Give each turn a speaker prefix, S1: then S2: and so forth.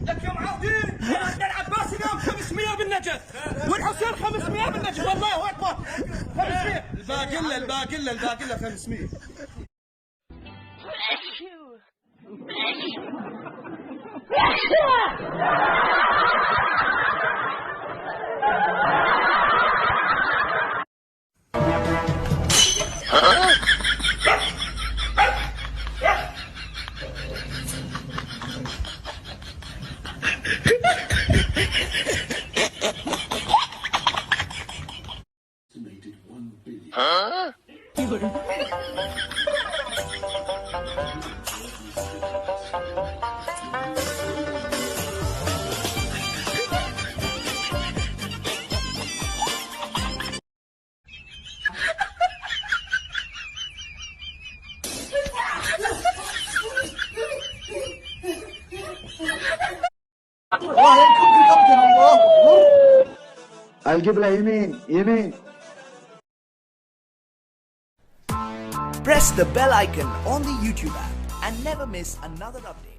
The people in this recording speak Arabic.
S1: لك يا معاودين العباس اليوم 500 بالنجف والحسين 500 بالنجف والله اكبر 500
S2: الباقي له 500.
S3: القبلة يمين.
S4: Press the bell icon on the YouTube app and never miss another update.